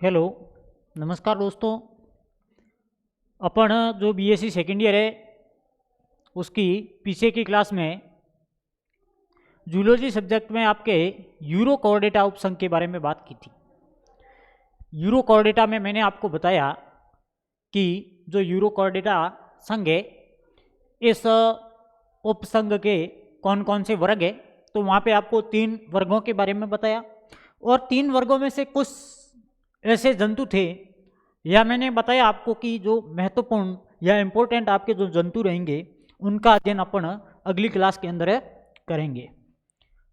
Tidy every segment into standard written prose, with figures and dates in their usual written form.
Hello, नमस्कार दोस्तों। अपन जो बीएससी सेकेंड ईयर है उसकी पीछे की क्लास में जूलॉजी सब्जेक्ट में आपके यूरोकॉर्डेटा उपसंघ के बारे में बात की थी। यूरोकॉर्डेटा में मैंने आपको बताया कि जो यूरोकॉर्डेटा संघ है इस उपसंघ के कौन कौन से वर्ग है, तो वहाँ पे आपको 3 वर्गों के बारे में बताया और 3 वर्गों में से कुछ ऐसे जंतु थे या मैंने बताया आपको कि जो महत्वपूर्ण या इम्पोर्टेंट आपके जो जंतु रहेंगे उनका अध्ययन अपन अगली क्लास के अंदर करेंगे।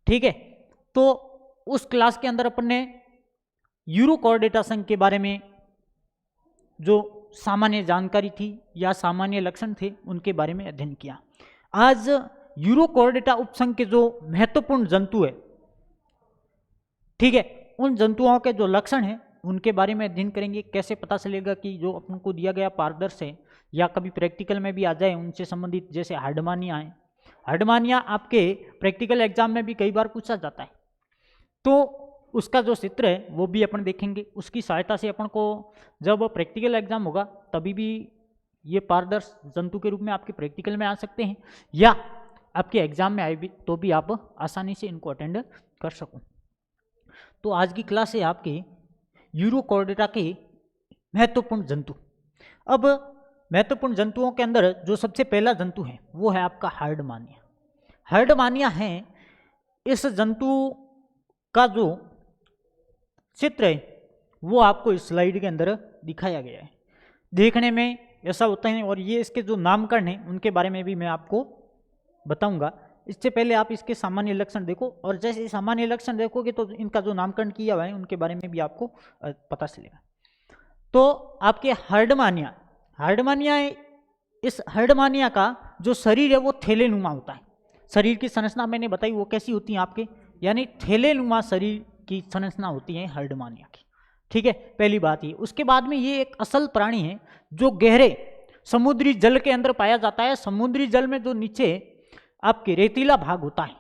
ठीक है, तो उस क्लास के अंदर अपन ने यूरोकॉर्डेटा संघ के बारे में जो सामान्य जानकारी थी या सामान्य लक्षण थे उनके बारे में अध्ययन किया। आज यूरोकॉर्डेटा उपसंघ के जो महत्वपूर्ण जंतु है, ठीक है, उन जंतुओं के जो लक्षण हैं उनके बारे में अध्ययन करेंगे। कैसे पता चलेगा कि जो अपन को दिया गया पारदर्श है या कभी प्रैक्टिकल में भी आ जाए उनसे संबंधित, जैसे हार्डमानिया है। हार्डमानिया आपके प्रैक्टिकल एग्जाम में भी कई बार पूछा जाता है, तो उसका जो चित्र है वो भी अपन देखेंगे। उसकी सहायता से अपन को जब प्रैक्टिकल एग्जाम होगा तभी भी ये पारदर्श जंतु के रूप में आपके प्रैक्टिकल में आ सकते हैं या आपके एग्जाम में आए भी तो भी आप आसानी से इनको अटेंड कर सकूं। तो आज की क्लास है आपकी यूरोकॉर्डेटा के महत्वपूर्ण जंतु। अब महत्वपूर्ण जंतुओं के अंदर जो सबसे पहला जंतु है वो है आपका हार्डमानिया। हार्डमानिया है, इस जंतु का जो चित्र है वो आपको इस स्लाइड के अंदर दिखाया गया है। देखने में ऐसा होता है और ये इसके जो नामकरण है उनके बारे में भी मैं आपको बताऊंगा। इससे पहले आप इसके सामान्य लक्षण देखो और जैसे सामान्य लक्षण देखोगे तो इनका जो नामकरण किया हुआ है उनके बारे में भी आपको पता चलेगा। तो आपके हार्डमानिया इस हार्डमानिया का जो शरीर है वो थैलेनुमा होता है। शरीर की संरचना मैंने बताई वो कैसी होती है आपके, यानी थैलेनुमा शरीर की संरचना होती है हार्डमानिया की। ठीक है, पहली बात ये। उसके बाद में ये एक असल प्राणी है जो गहरे समुद्री जल के अंदर पाया जाता है। समुद्री जल में जो नीचे आपके रेतीला भाग होता है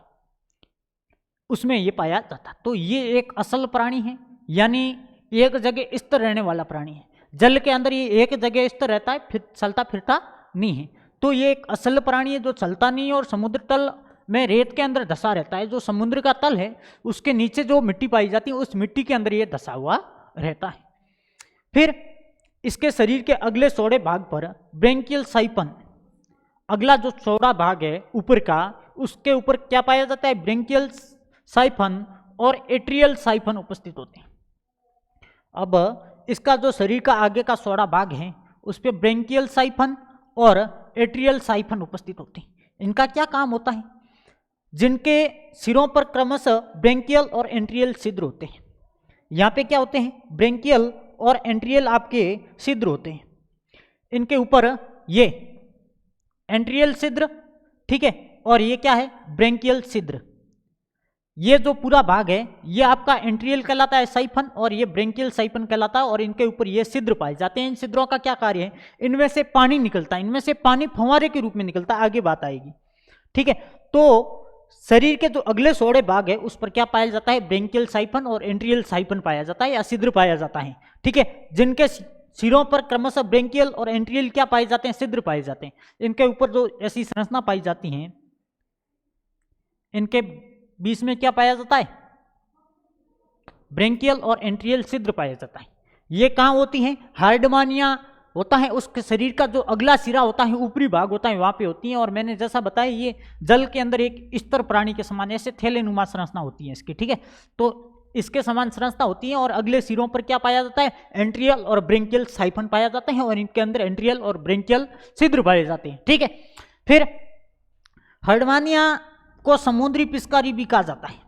उसमें ये पाया जाता है। तो ये एक असल प्राणी है, यानी एक जगह स्थिर रहने वाला प्राणी है। जल के अंदर ये एक जगह स्थिर रहता है, फिर चलता फिरता नहीं है। तो ये एक असल प्राणी है जो चलता नहीं है और समुद्र तल में रेत के अंदर धसा रहता है। जो समुद्र का तल है उसके नीचे जो मिट्टी पाई जाती है उस मिट्टी के अंदर ये धसा हुआ रहता है। फिर इसके शरीर के अगले चौड़े भाग पर ब्रेंकियल साइफन, अगला जो चौड़ा भाग है ऊपर का, उसके ऊपर क्या पाया जाता है? ब्रेंकियल साइफन और एट्रियल साइफन उपस्थित होते हैं। अब इसका जो शरीर का आगे का चौड़ा भाग है उस पर ब्रेंकियल साइफन और एट्रियल साइफन उपस्थित होते हैं। इनका क्या काम होता है? जिनके सिरों पर क्रमशः ब्रेंकियल और एंट्रियल छिद्र होते हैं। यहाँ पे क्या होते हैं? ब्रेंकियल और एंट्रियल आपके छिद्र होते हैं। इनके ऊपर ये एंट्रियल छिद्र, ठीक है, और ये क्या है? ब्रेंकियल छिद्र। ये जो पूरा भाग है ये आपका एंट्रियल कहलाता है साइफन और ये ब्रेंकियल साइफन कहलाता है और इनके ऊपर ये छिद्र पाए जाते हैं। इन छिद्रों का क्या कार्य है? इनमें से पानी निकलता है, इनमें से पानी फंवारे के रूप में निकलता है, आगे बात आएगी। ठीक है, तो शरीर के जो अगले चौड़े भाग है उस पर क्या पाया जाता है? ब्रेंकियल साइफन और एंट्रियल साइफन पाया जाता है या छिद्र पाया जाता है। ठीक है, जिनके सिरों पर क्रमशः ब्रेंकियल और एंट्रियल क्या पाए जाते हैं? छिद्र पाए जाते हैं। इनके ऊपर जो ऐसी संरचना पाई जाती है, इनके बीच में क्या पाया जाता है? ब्रेंकियल और एंट्रियल छिद्र पाया जाता है। ये कहाँ होती हैं? हार्डमानिया होता है उसके शरीर का जो अगला सिरा होता है, ऊपरी भाग होता है, वहां पे होती है। और मैंने जैसा बताया ये जल के अंदर एक स्तर प्राणी के समान ऐसे थैलेनुमा संरचना होती है इसकी। ठीक है, तो इसके समान संरचना होती है और अगले सिरों पर क्या पाया जाता है? एंट्रियल और ब्रेंकियल साइफन पाया जाते हैं और इनके अंदर एंट्रियल और ब्रेंकियल छिद्र पाए जाते हैं। ठीक है, फिर हार्डमानिया को समुद्री पिचकारी भी कहा जाता है।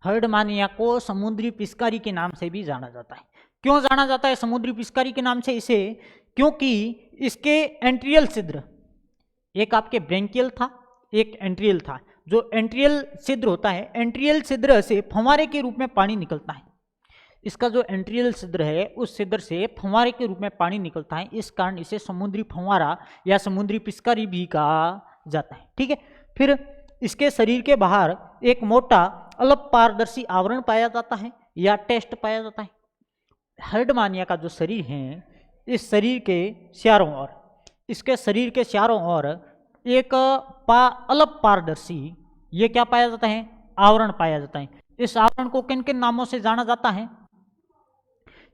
हार्डमानिया को समुद्री पिचकारी के नाम से भी जाना जाता है। क्यों जाना जाता है समुद्री पिचकारी के नाम से इसे? क्योंकि इसके एंट्रियल छिद्र, एक आपके ब्रेंकियल था, एक एंट्रियल था। जो एंट्रियल छिद्र होता है, एंट्रियल छिद्र से फंवारे के रूप में पानी निकलता है। इसका जो एंट्रियल छिद्र है उस छिद्र से फंवारे के रूप में पानी निकलता है, इस कारण इसे समुद्री फंवारा या समुद्री पिचकारी भी कहा जाता है। ठीक है, फिर इसके शरीर के बाहर एक मोटा अल्प पारदर्शी आवरण पाया जाता है या टेस्ट पाया जाता है। हर्डमानिया का जो शरीर है, इस शरीर के चारों ओर, इसके शरीर के चारों ओर एक अल्प पारदर्शी, ये क्या पाया जाता है, आवरण पाया जाता है। इस आवरण को किन किन नामों से जाना जाता है,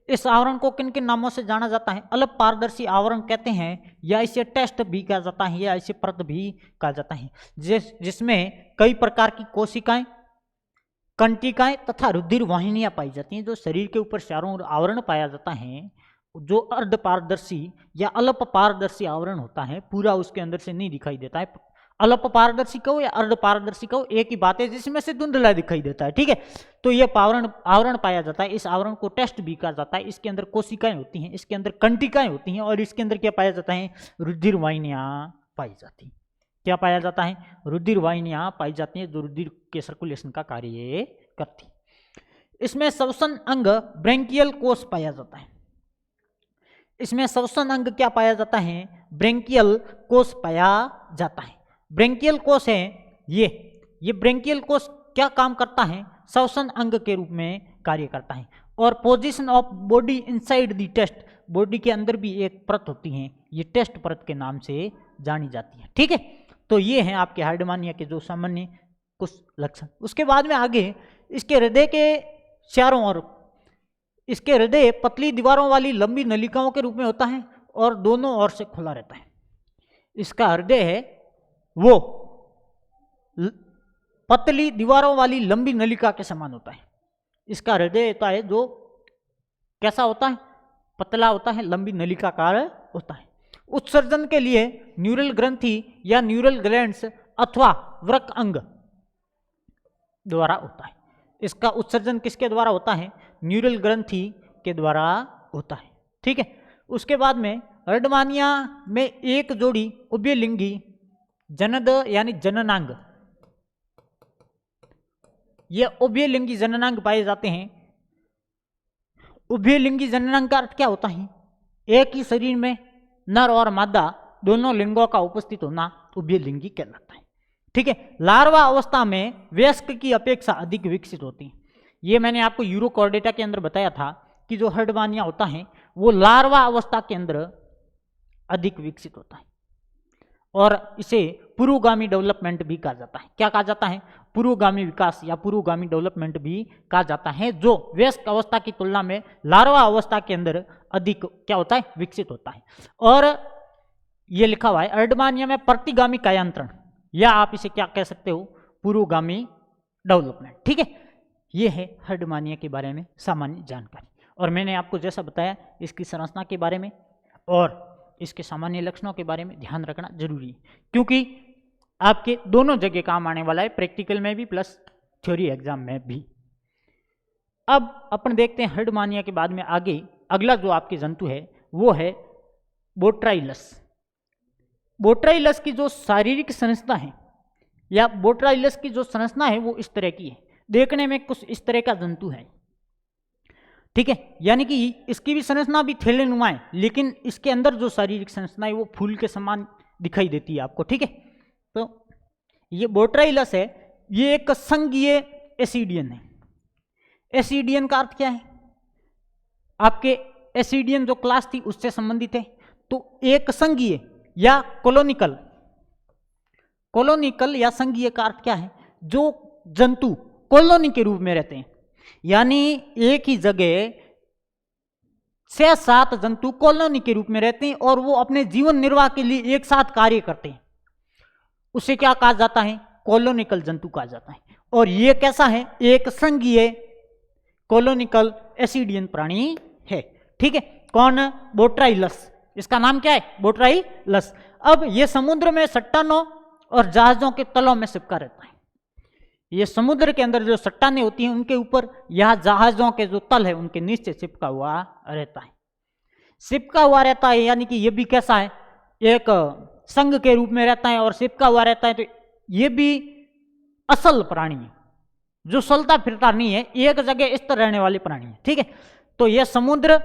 इस आवरण को किन किन नामों से जाना जाता है, अल्प पारदर्शी आवरण कहते हैं, या इसे टेस्ट भी कहा जाता है, या इसे परत भी कहा जाता है, जिसमें कई प्रकार की कोशिकाएं, कंटिकाएं तथा रुधिर वाहिनियां पाई जाती हैं। जो शरीर के ऊपर चारों ओर आवरण पाया जाता है, जो अर्ध पारदर्शी या अल्प पारदर्शी आवरण होता है, पूरा उसके अंदर से नहीं दिखाई देता है। अल्प पारदर्शी कहो या अर्ध पारदर्शी कहो, एक ही बात है, जिसमें से धुंधला दिखाई देता है। ठीक है, तो यह आवरण पाया जाता है। इस आवरण को टेस्ट भी कहा जाता है। इसके अंदर कोशिकाएं होती हैं, इसके अंदर कंटिकाएं होती हैं, और इसके अंदर क्या पाया जाता है, रुधिर वाहिनियां पाई जाती हैं। क्या पाया जाता है, रुधिर वाहिनियां पाई जाती हैं, जो रुधिर के सर्कुलेशन का कार्य करती है। इसमें श्वसन अंग ब्रेंकियल कोष पाया जाता है। इसमें श्वसन अंग क्या पाया जाता है, ब्रेंकियल कोष पाया जाता है। ब्रेंकियल कोष है ये ब्रेंकियल कोष क्या काम करता है, श्वसन अंग के रूप में कार्य करता है। और position of body inside the test, body के अंदर भी एक परत होती है, ये टेस्ट परत के नाम से जानी जाती है। ठीक है, तो ये हैं आपके हार्डमानिया के जो सामान्य कुछ लक्षण। उसके बाद में आगे इसके हृदय के चारों ओर, इसके हृदय पतली दीवारों वाली लंबी नलिकाओं के रूप में होता है और दोनों ओर से खुला रहता है। इसका हृदय है वो पतली दीवारों वाली लंबी नलिका के समान होता है। इसका हृदय होता है जो कैसा होता है, पतला होता है, लंबी नलिकाकार होता है। उत्सर्जन के लिए न्यूरल ग्रंथि या न्यूरल ग्लैंड्स अथवा वृक्क अंग द्वारा होता है। इसका उत्सर्जन किसके द्वारा होता है, न्यूरल ग्रंथि के द्वारा होता है। ठीक है, उसके बाद में हार्डमानिया में एक जोड़ी उभयलिंगी जनद यानी जननांग, ये उभयलिंगी जननांग पाए जाते हैं। उभयलिंगी जननांग का अर्थ क्या होता है, एक ही शरीर में नर और मादा दोनों लिंगों का उपस्थित होना उभयलिंगी कहलाता है। ठीक है, लार्वा अवस्था में वयस्क की अपेक्षा अधिक विकसित होती है। ये मैंने आपको यूरोकॉर्डेटा के अंदर बताया था कि जो हार्डमानिया होता है वो लार्वा अवस्था के अंदर अधिक विकसित होता है, और इसे पुरोगामी डेवलपमेंट भी कहा जाता है। क्या कहा जाता है, पुरोगामी विकास या पुरोगामी डेवलपमेंट भी कहा जाता है, जो वयस्क अवस्था की तुलना में लार्वा अवस्था के अंदर अधिक क्या होता है, विकसित होता है। और ये लिखा हुआ है हार्डमानिया में प्रतिगामी कायांतरण, या आप इसे क्या कह सकते हो, पुरोगामी डेवलपमेंट। ठीक है, ये है हार्डमानिया के बारे में सामान्य जानकारी। और मैंने आपको जैसा बताया इसकी संरचना के बारे में और इसके सामान्य लक्षणों के बारे में ध्यान रखना जरूरी है, क्योंकि आपके दोनों जगह काम आने वाला है, प्रैक्टिकल में भी प्लस थ्योरी एग्जाम में भी। अब अपन देखते हैं हार्डमानिया के बाद में आगे अगला जो आपके जंतु है वो है बोट्राइलस। बोट्राइलस की जो शारीरिक संरचना है या बोट्राइलस की जो संरचना है वो इस तरह की है, देखने में कुछ इस तरह का जंतु है। ठीक है, यानी कि इसकी भी संरचना भी थैलेनुमा है, लेकिन इसके अंदर जो शारीरिक संरचना है वो फूल के समान दिखाई देती है आपको। ठीक है, तो ये बोट्राइलस है, ये एक संघीय एसिडियन है। एसिडियन का अर्थ क्या है, आपके एसिडियन जो क्लास थी उससे संबंधित है। तो एक संघीय या कॉलोनिकल, कॉलोनिकल या संघीय का अर्थ क्या है, जो जंतु कॉलोनी के रूप में रहते हैं, यानी एक ही जगह 6-7 जंतु कॉलोनी के रूप में रहते हैं और वो अपने जीवन निर्वाह के लिए एक साथ कार्य करते हैं, उसे क्या कहा जाता है, कॉलोनिकल जंतु कहा जाता है। और ये कैसा है, एक संघीय कॉलोनिकल एसिडियन प्राणी है। ठीक है, कौन, बोट्राइलस, इसका नाम क्या है, बोट्राइलस। अब ये समुद्र में चट्टानों और जहाजों के तलों में चिपका रहता है। ये समुद्र के अंदर जो चट्टानें होती हैं उनके ऊपर, यह जहाजों के जो तल है उनके नीचे चिपका हुआ रहता है, चिपका हुआ रहता है। यानी कि ये भी कैसा है, एक संघ के रूप में रहता है और चिपका हुआ रहता है। तो ये भी असल प्राणी है, जो चलता फिरता नहीं है, एक जगह स्थिर रहने वाले प्राणी है। ठीक है, तो यह समुद्र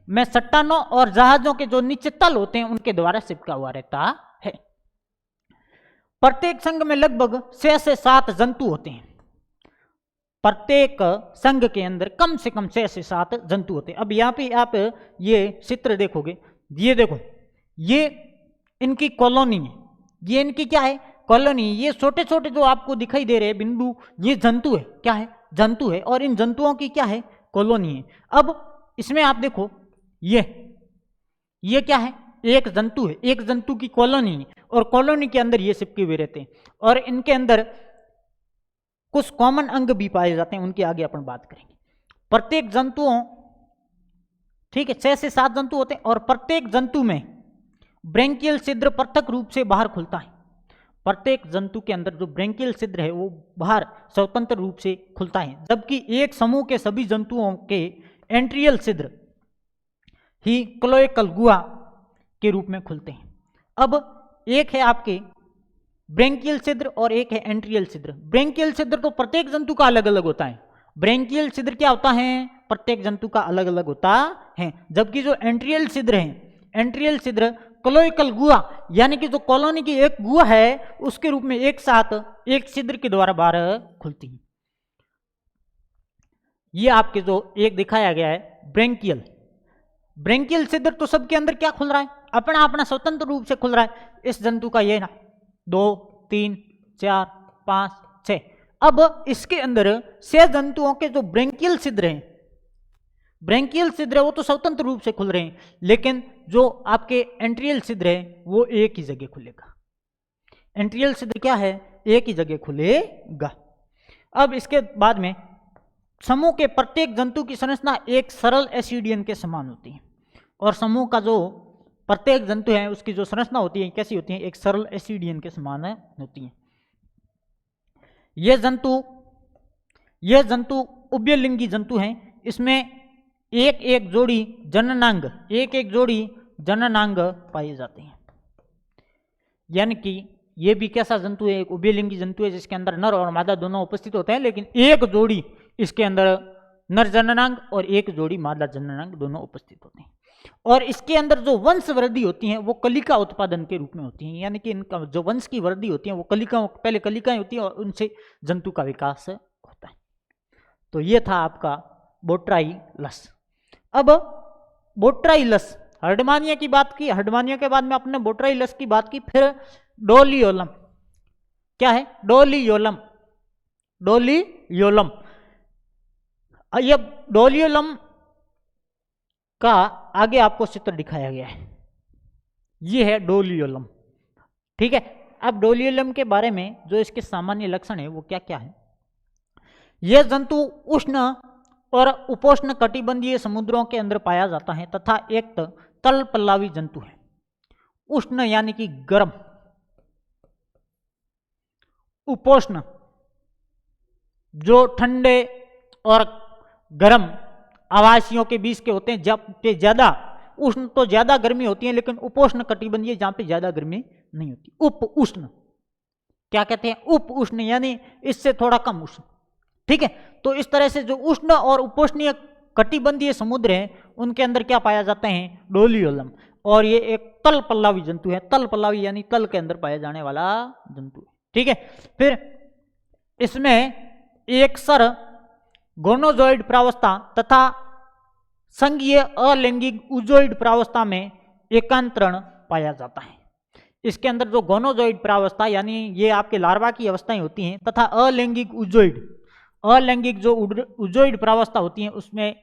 में चट्टानों और जहाजों के जो नीचे तल होते हैं उनके द्वारा चिपका हुआ रहता है। प्रत्येक संघ में लगभग 6 से 7 जंतु होते हैं। प्रत्येक संघ के अंदर कम से कम 6 से 7 जंतु होते हैं। अब यहाँ पे आप ये चित्र देखोगे, ये देखो, ये इनकी कॉलोनी है, ये इनकी क्या है, कॉलोनी। ये छोटे छोटे जो आपको दिखाई दे रहे हैं बिंदु, ये जंतु है, क्या है, जंतु है, और इन जंतुओं की क्या है, कॉलोनी है। अब इसमें आप देखो, ये क्या है, एक जंतु है, एक जंतु की कॉलोनी है, और कॉलोनी के अंदर ये चिपके हुए रहते हैं, और इनके अंदर कुछ कॉमन अंग भी पाए जाते हैं, उनकी आगे अपन बात करेंगे। प्रत्येक जंतुओं, ठीक है, 6 से 7 जंतु होते हैं, और प्रत्येक जंतु में ब्रेंकियल छिद्र पृथक रूप से बाहर खुलता है। प्रत्येक जंतु के अंदर जो ब्रेंकियल छिद्र है वो बाहर स्वतंत्र रूप से खुलता है, जबकि एक समूह के सभी जंतुओं के एंट्रियल छिद्र ही क्लोएकल गुहा के रूप में खुलते हैं। अब एक है आपके ब्रेंकियल छिद्र और एक है एंट्रियल छिद्र। ब्रेंकियल छिद्र तो प्रत्येक जंतु का अलग अलग होता है, ब्रेंकियल छिद्र क्या होता है, प्रत्येक जंतु का अलग अलग होता है, जबकि जो एंट्रियल छिद्र है, एंट्रियल छिद्र क्लोइकल गुहा, यानी कि जो कॉलोनी की एक गुहा है उसके रूप में एक साथ एक छिद्र के द्वारा बाहर खुलती है। ये आपके जो एक दिखाया गया है ब्रेंकियल, ब्रेंकियल छिद्र तो सबके अंदर क्या खुल रहा है, अपना अपना स्वतंत्र रूप से खुल रहा है। इस जंतु का ये ना 2 3 4 5 6। अब इसके अंदर 6 जंतुओं के जो ब्रेंकियल छिद्र हैं, ब्रेंकियल छिद्र है वो तो स्वतंत्र रूप से खुल रहे हैं, लेकिन जो आपके एंट्रियल छिद्र है वो एक ही जगह खुलेगा। एंट्रियल छिद्र क्या है, एक ही जगह खुलेगा। अब इसके बाद में समूह के प्रत्येक जंतु की संरचना एक सरल एसिडियन के समान होती है, और समूह का जो प्रत्येक जंतु है उसकी जो संरचना होती है कैसी होती है, एक सरल एसिडियन के समान होती है। ये जंतु उभयलिंगी जंतु हैं, इसमें एक एक जोड़ी जननांग पाए जाते हैं। यानी कि ये भी कैसा जंतु है, एक उभयलिंगी जंतु है जिसके अंदर नर और मादा दोनों उपस्थित होते हैं, लेकिन एक जोड़ी इसके अंदर नर जननांग और एक जोड़ी मादा जननांग दोनों उपस्थित होते हैं। और इसके अंदर जो वंश वृद्धि होती है वो कलिका उत्पादन के रूप में होती है, यानी कि इनका जो वंश की वृद्धि होती है वो पहले कलिकाएं होती है और उनसे जंतु का विकास होता है। तो ये था आपका बोट्राइलस। अब बोट्राइलस, हर्डमानिया की बात की, हर्डमानिया के बाद में अपने बोट्राइलस की बात की, फिर डोलियोलम। क्या है, डोलियोलम। ये डोलियोलम का आगे आपको चित्र दिखाया गया है, ये है डोलियोलम, ठीक है। अब डोलियोलम के बारे में जो इसके सामान्य लक्षण है वो क्या क्या है। यह जंतु उष्ण और उपोष्ण कटिबंधीय समुद्रों के अंदर पाया जाता है तथा एक तल पल्लवी जंतु है। उष्ण यानी कि गर्म, उपोष्ण जो ठंडे और गर्म आवासियों के बीच के होते हैं, जब पे ज्यादा उष्ण तो ज्यादा गर्मी होती है, लेकिन उपोष्ण कटिबंधीय जहां पे ज्यादा गर्मी नहीं होती। उप उष्ण क्या कहते हैं, उप उष्ण यानी इससे थोड़ा कम उष्ण, ठीक है। तो इस तरह से जो उष्ण और उपोष्णीय कटिबंधीय समुद्र हैं उनके अंदर क्या पाया जाता है, डोलियोलम। और ये एक तल पल्लवी जंतु है, तल पल्लवी यानी तल के अंदर पाया जाने वाला जंतु है, ठीक है। फिर इसमें एक सर गोनोजोइड प्रावस्था तथा संघीय अलैंगिक उजोइड प्रावस्था में एकांतरण पाया जाता है। इसके अंदर जो गोनोजोइड प्रावस्था यानी ये आपके लार्वा की अवस्थाएं होती हैं, तथा अलैंगिक जो उजोइड प्रावस्था होती है उसमें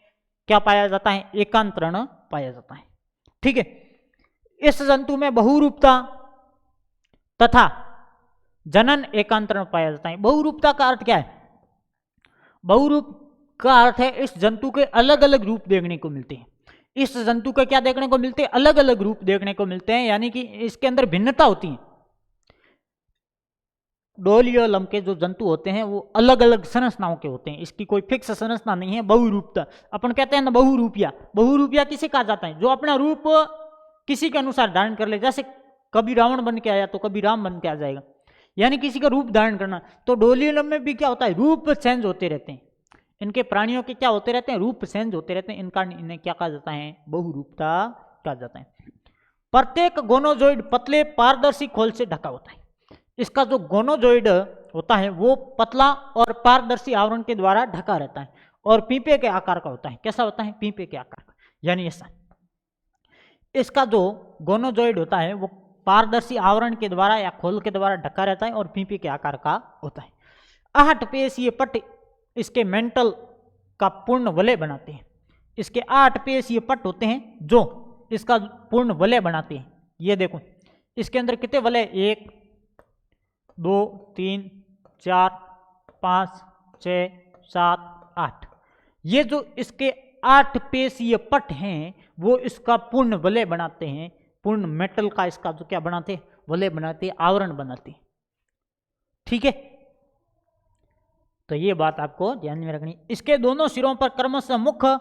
क्या पाया जाता है, एकांतरण पाया जाता है, ठीक है। इस जंतु में बहुरूपता तथा जनन एकांतरण पाया जाता है। बहुरूपता का अर्थ क्या है, बहुरूप का अर्थ है इस जंतु के अलग अलग रूप देखने को मिलते हैं। इस जंतु के क्या देखने को मिलते हैं, अलग अलग रूप देखने को मिलते हैं, यानी कि इसके अंदर भिन्नता होती है। डोलियोलम के जो जंतु होते हैं वो अलग अलग संरचनाओं के होते हैं, इसकी कोई फिक्स संरचना नहीं है। बहुरूपता अपन कहते हैं ना, बहुरूपिया किसे कहा जाता है, जो अपना रूप किसी के अनुसार धारण कर ले। जैसे कभी रावण बन के आया तो कभी राम बन के आ जाएगा, यानी किसी का रूप धारण करना। तो डोलियोलम में भी क्या होता है, रूप चेंज होते रहते हैं। इनके प्राणियों के क्या होते रहते हैं, रूप चेंज होते रहते हैं, इन्हें क्या कहा जाता है, बहुरूपता कहा जाता है। प्रत्येक गोनोजोइड पतले पारदर्शी खोल से ढका होता है। इसका जो गोनोजोइड होता है वो पतला और पारदर्शी आवरण के द्वारा ढका रहता है और पीपे के आकार का होता है। कैसा होता है? पीपे के आकार का, यानी ऐसा। इसका जो गोनोजोइड होता है वो पारदर्शी आवरण के द्वारा या खोल के द्वारा ढका रहता है और पीपे के आकार का होता है। 8 पेशीय पट इसके मेंटल का पूर्ण वलय बनाते हैं। इसके 8 पेशीय पट होते हैं जो इसका पूर्ण वलय बनाते हैं। ये देखो इसके अंदर कितने वलय? 1 2 3 4 5 6 7 8। ये जो इसके 8 पेशीय पट हैं वो इसका पूर्ण वलय बनाते हैं। पूर्ण मेटल का इसका जो क्या बनाते हैं? वलय बनाते हैं, आवरण बनाते हैं। ठीक है, तो ये बात आपको ध्यान में रखनी। इसके दोनों सिरों पर क्रमशः मुख्य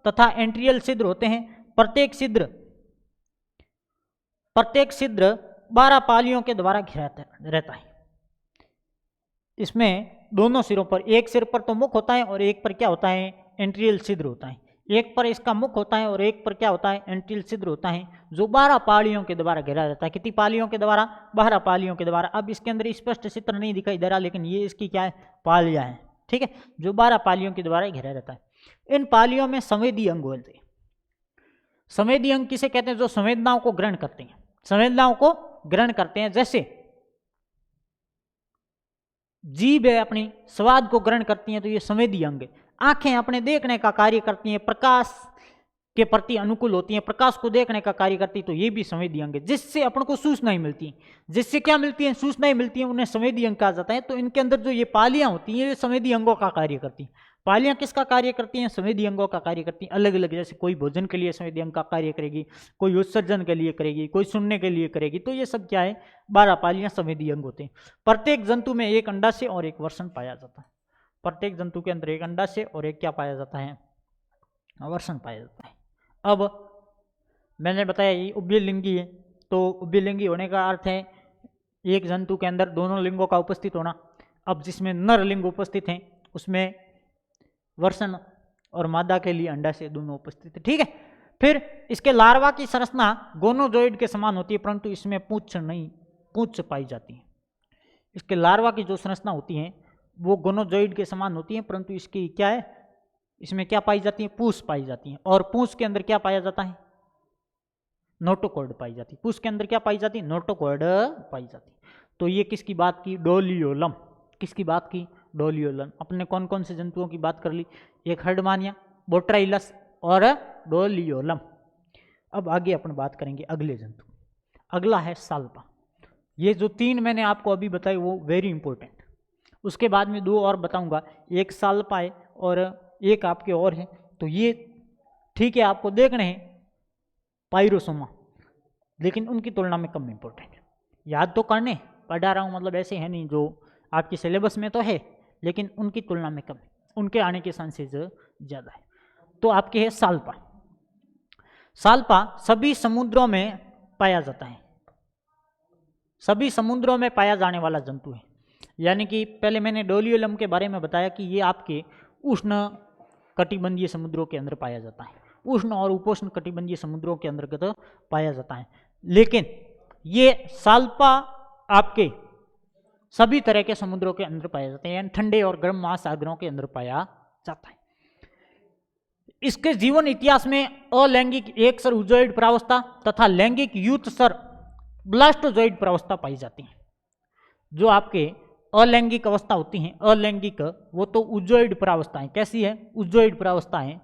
तथा एंट्रियल छिद्र होते हैं। प्रत्येक छिद्र 12 पालियों के द्वारा घिरा रहता है। इसमें दोनों सिरों पर, एक सिर पर तो मुख होता है और एक पर क्या होता है? एंट्रियल छिद्र होता है। एक पर इसका मुख होता है और एक पर क्या होता है? एंट्रियल छिद्र होता है, जो 12 पालियों के द्वारा घिरा रहता है। कितनी पालियों के द्वारा? 12 पालियों के द्वारा। अब इसके अंदर स्पष्ट चित्र नहीं दिखाई दे रहा, लेकिन ये इसकी क्या है? पालियां हैं। ठीक है, जो 12 पालियों के द्वारा घिरा रहता है। इन पालियों में संवेदी अंग होते हैं। संवेदी अंग किसे कहते हैं? जो संवेदनाओं को ग्रहण करते हैं, संवेदनाओं को ग्रहण करते हैं। जैसे जीभ है अपनी स्वाद को ग्रहण करती हैं, तो ये संवेदी अंग है। आंखें अपने देखने का कार्य करती हैं, प्रकाश के प्रति अनुकूल होती हैं, प्रकाश को देखने का कार्य करती है, तो ये भी संवेदी अंग है। जिससे अपन को सूचनाएं मिलती हैं, जिससे क्या मिलती हैं? सूचनाएं मिलती हैं, उन्हें संवेदी अंग कहा जाता है। तो इनके अंदर जो ये पालियां होती हैं ये संवेदी अंगों का कार्य करती हैं। पालियां किसका कार्य करती हैं? संवेदी अंगों का कार्य करती हैं, अलग अलग। जैसे कोई भोजन के लिए संवेदी अंग का कार्य करेगी, कोई उत्सर्जन के लिए करेगी, कोई सुनने के लिए करेगी। तो ये सब क्या है? 12 पालियां संवेदी अंग होते हैं। प्रत्येक जंतु में एक अंडाशय और एक वर्षण पाया जाता है। प्रत्येक जंतु के अंदर एक अंडाशय और एक क्या पाया जाता है? वर्षण पाया जाता है। अब मैंने बताया ये उभयलिंगी है, तो उभयलिंगी होने का अर्थ है एक जंतु के अंदर दोनों लिंगों का उपस्थित होना। अब जिसमें नर लिंग उपस्थित हैं उसमें वर्षण और मादा के लिए अंडाशय दोनों उपस्थित है। ठीक है, फिर इसके लार्वा की संरचना गोनोजोइड के समान होती है, परंतु इसमें पूंछ पाई जाती है। इसके लार्वा की जो संरचना होती है वो गोनोजोइड के समान होती है, परंतु इसकी क्या है? इसमें क्या पाई जाती है? पूंछ पाई जाती है। और पूंछ के अंदर क्या पाया जाता है? नोटोकॉर्ड पाई जाती है। पूंछ के अंदर क्या पाई जाती है? नोटोकॉर्ड पाई जाती है। तो ये किसकी बात की? डोलियोलम। किसकी बात की? डोलियोलम। अपने कौन कौन से जंतुओं की बात कर ली? एक हर्डमानिया, बोट्राइलस और डोलियोलम। अब आगे अपन बात करेंगे अगले जंतु। अगला है साल्पा। ये जो 3 मैंने आपको अभी बताई वो वेरी इंपॉर्टेंट। उसके बाद में 2 और बताऊंगा, एक साल्पा है और एक आपके और है। तो ये ठीक है, आपको देखने हैं पाइरोसोमा, लेकिन उनकी तुलना में कम इंपॉर्टेंट। याद तो करने पढ़ा रहा हूँ, मतलब ऐसे है नहीं, जो आपके सिलेबस में तो है लेकिन उनकी तुलना में कम है, उनके आने के चांसेस ज़्यादा है। तो आपके है साल्पा। साल्पा सभी समुद्रों में पाया जाता है, सभी समुद्रों में पाया जाने वाला जंतु है। यानी कि पहले मैंने डोलियोलम के बारे में बताया कि ये आपके उष्ण कटिबंधीय समुद्रों के अंदर पाया जाता है, उष्ण और उपोष्ण कटिबंधीय समुद्रों के अंतर्गत पाया जाता है। लेकिन ये साल्पा आपके सभी तरह के समुद्रों के अंदर पाया जाता है, यानी ठंडे और गर्म महासागरों के अंदर पाया जाता है। इसके जीवन इतिहास में अलैंगिक एकसर उजोइड प्रावस्था तथा लैंगिक यूथसर ब्लास्टोजोइड प्रावस्था पाई जाती है। जो आपके अलैंगिक अवस्था होती हैं, अलैंगिक, वो तो उजोइड प्रावस्था है। कैसी है? उजोइड प्रावस्था है।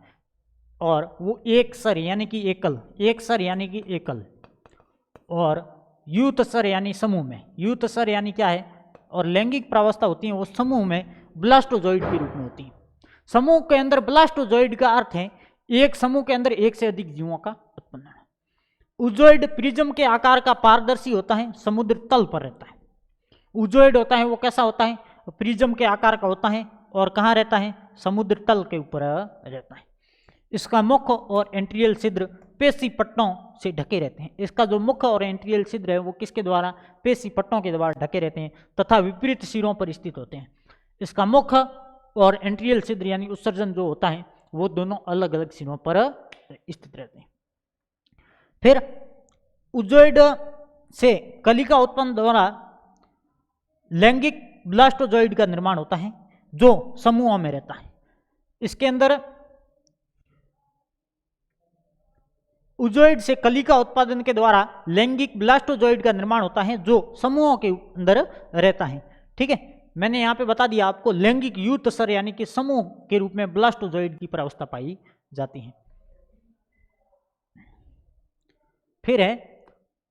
और वो एकसर यानी कि एकल, एकसर यानी कि एकल, और यूथसर यानी समूह में, यूथसर यानी क्या है? और लैंगिक प्रावस्था होती है वो समूह में ब्लास्टोजोइड के रूप में होती है। समूह के अंदर ब्लास्टोजोइड का अर्थ है एक समूह के अंदर एक से अधिक जीवों का उत्पन्न है। उजोइड प्रिज्म के आकार का पारदर्शी होता है, समुद्र तल पर रहता है। उजोइड होता है वो कैसा होता है? प्रिज्म के आकार का होता है और कहाँ रहता है? समुद्र तल के ऊपर रहता है। इसका मुख और एंट्रियल छिद्र पेशी पट्टों से ढके रहते हैं। इसका जो मुख और एंट्रियल छिद्र है वो किसके द्वारा? पेशी पट्टों के द्वारा ढके रहते हैं तथा विपरीत सिरों पर स्थित होते हैं। इसका मुख और एंट्रियल छिद्र यानी उत्सर्जन जो होता है वो दोनों अलग अलग सिरों पर स्थित रहते हैं। फिर उजोइड से कलिका उत्पन्न द्वारा लैंगिक ब्लास्टोजोइड का निर्माण होता है जो समूहों में रहता है। इसके अंदर उजोइड से कली का उत्पादन के द्वारा लैंगिक ब्लास्टोजोइड का निर्माण होता है जो समूहों के अंदर रहता है। ठीक है, मैंने यहाँ पे बता दिया आपको लैंगिक यूथ स्तर यानी कि समूह के रूप में ब्लास्टोजोइड की प्रावस्था पाई जाती है। फिर है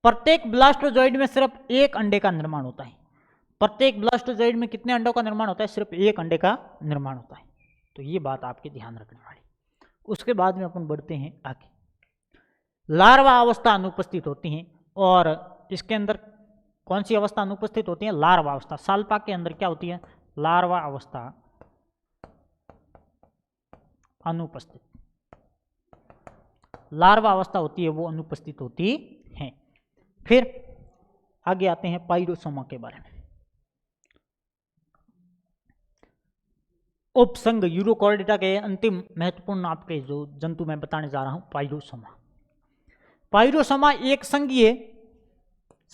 प्रत्येक ब्लास्टोजोइड में सिर्फ एक अंडे का निर्माण होता है। प्रत्येक ब्लास्टोजोइड में कितने अंडों का निर्माण होता है? सिर्फ एक अंडे का निर्माण होता है। तो ये बात आपके ध्यान रखने वाली। उसके बाद में अपन बढ़ते हैं आगे। लार्वा अवस्था अनुपस्थित होती है और इसके अंदर कौन सी अवस्था अनुपस्थित होती है? लार्वा अवस्था। साल्पा के अंदर क्या होती है? लार्वा अवस्था अनुपस्थित। लार्वा अवस्था होती है वो अनुपस्थित होती है। फिर आगे आते हैं पाइरोसोमा के बारे में। उपसंघ यूरोकॉर्डिटा के अंतिम महत्वपूर्ण आपके जो जंतु मैं बताने जा रहा हूं, पाइरोसोमा। पाइरोसोमा एक संघीय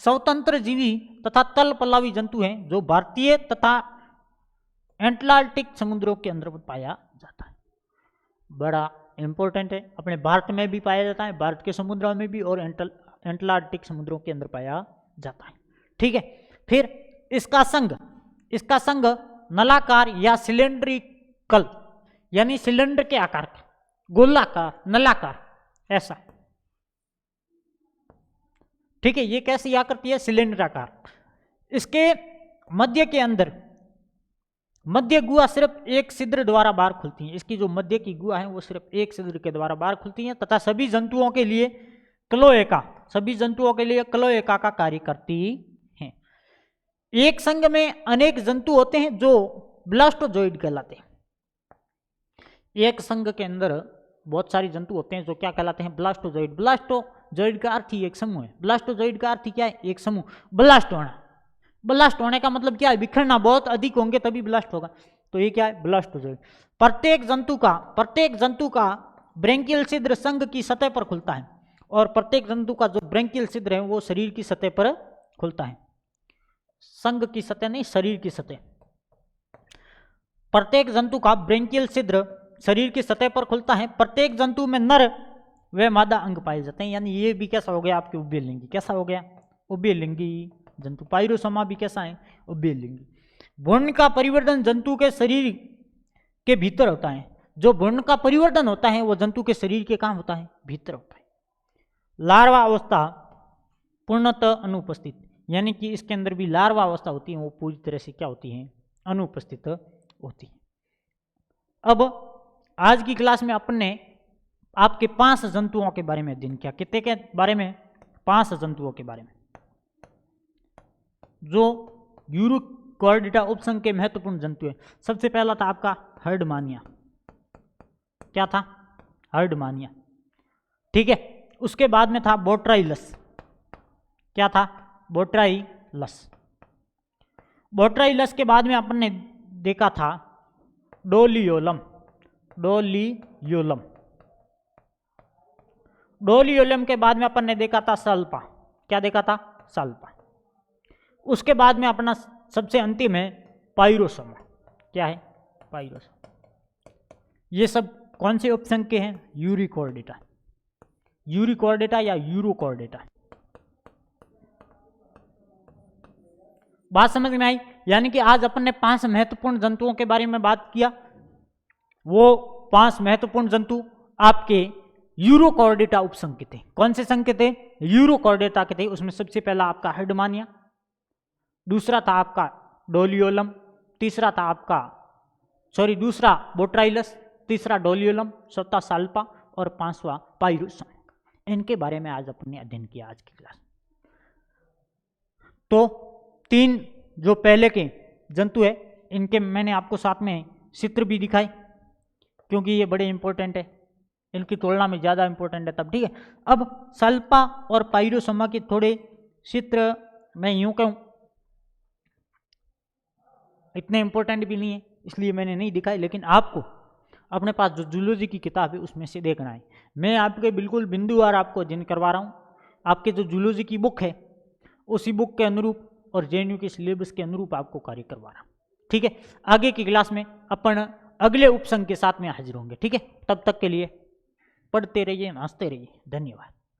स्वतंत्र जीवी तथा तल पल्लवी जंतु है जो भारतीय तथा एटलांटिक समुद्रों के अंदर पाया जाता है। बड़ा इंपॉर्टेंट है, अपने भारत में भी पाया जाता है, भारत के समुद्रों में भी, और एटलांटिक समुद्रों के अंदर पाया जाता है। ठीक है, फिर इसका संघ नलाकार या सिलेंड्रिकल यानी सिलेंडर के आकार का, गोलाकार, नलाकार, ऐसा। ठीक है, ये कैसी आकृति है? सिलेंडर आकार। इसके मध्य के अंदर मध्य गुहा सिर्फ एक छिद्र द्वारा बाहर खुलती है। इसकी जो मध्य की गुहा है वो सिर्फ एक छिद्र के द्वारा बाहर खुलती है तथा सभी जंतुओं के लिए क्लोएका का कार्य करती है। एक संघ में अनेक जंतु होते हैं जो ब्लास्टोजोइड कहलाते हैं। एक संघ के अंदर बहुत सारे जंतु होते हैं जो क्या कहलाते हैं? ब्लास्टोजोइड। ब्लास्टोजोइड का अर्थ ही एक समूह है। ब्लास्टोजोइड का अर्थ क्या है? एक समूह। ब्लास्ट होना, ब्लास्ट होने का मतलब क्या है? बिखरना, बहुत अधिक होंगे तभी ब्लास्ट होगा। तो ये क्या है? ब्लास्टोजोइड। प्रत्येक जंतु का ब्रेंकियल छिद्र संघ की सतह पर खुलता है और प्रत्येक जंतु का जो ब्रेंकियल छिद्र है वो शरीर की सतह पर खुलता है। संघ की सतह नहीं, शरीर की सतह। प्रत्येक जंतु का ब्रेंकियल छिद्र शरीर की सतह पर खुलता है। प्रत्येक जंतु में नर व मादा अंग पाए जाते हैं। यानी ये भी कैसा हो गया? आपके उभयलिंगी। कैसा हो गया? उभयलिंगी जंतु। पाइरोसोमा भी कैसा है? उभयलिंगी। भ्रूण का परिवर्तन जंतु के शरीर के भीतर होता है। जो भ्रूण का परिवर्तन होता है वो जंतु के शरीर के कहाँ होता है? भीतर होता है। लार्वा अवस्था पूर्णतः अनुपस्थित, यानी कि इसके अंदर भी लार्वा अवस्था होती है वो पूरी तरह से क्या होती है? अनुपस्थित होती है। अब आज की क्लास में अपन ने आपके 5 जंतुओं के बारे में अध्ययन किया। कितने के बारे में? 5 जंतुओं के बारे में जो यूरोकॉर्डिटा उपसंघ के महत्वपूर्ण जंतु है। सबसे पहला था आपका हर्डमानिया। क्या था? हर्डमानिया। ठीक है, उसके बाद में था बोट्राइलस। क्या था? बोट्राइलस। बोट्राइलस के बाद में अपन ने देखा था डोलियोलम। डोलियोलम के बाद में अपन ने देखा था सल्पा। क्या देखा था? सल्पा। उसके बाद में अपना सबसे अंतिम है पाइरोसोमा। क्या है? पाइरोसोमा। ये सब कौन से उपसंघ के हैं? यूरिकॉर्डिटा या यूरोकॉर्डिटा। बात समझ में आई? यानी कि आज अपन ने 5 महत्वपूर्ण जंतुओं के बारे में बात किया। वो 5 महत्वपूर्ण जंतु आपके यूरोकॉर्डिटा उपसंघ के थे। कौन से संघ के थे? यूरोकॉर्डिटा के थे। उसमें सबसे पहला आपका हर्डमानिया, दूसरा था आपका डोलियोलम, दूसरा बोट्राइलस, तीसरा डोलियोलम, चौथा साल्पा और 5वां पाइरोसोमा। इनके बारे में आज अपन ने अध्ययन किया आज की क्लास। तो 3 जो पहले के जंतु है इनके मैंने आपको साथ में चित्र भी दिखाए क्योंकि ये बड़े इंपॉर्टेंट है, इनकी तुलना में ज़्यादा इंपॉर्टेंट है तब। ठीक है, अब सल्पा और पाइरोसोमा के थोड़े चित्र मैं यूं कहूँ इतने इंपॉर्टेंट भी नहीं है इसलिए मैंने नहीं दिखाई, लेकिन आपको अपने पास जो जूलॉजी की किताब है उसमें से देखना है। मैं आपके बिल्कुल बिंदुवार आपको अध्ययन करवा रहा हूँ। आपके जो जूलॉजी की बुक है उसी बुक के अनुरूप और जेएनयू के सिलेबस के अनुरूप आपको कार्य करवा रहा हूँ। ठीक है, आगे की क्लास में अपन अगले उपसंघ के साथ में हाजिर होंगे। ठीक है, तब तक के लिए पढ़ते रहिए, हंसते रहिए। धन्यवाद।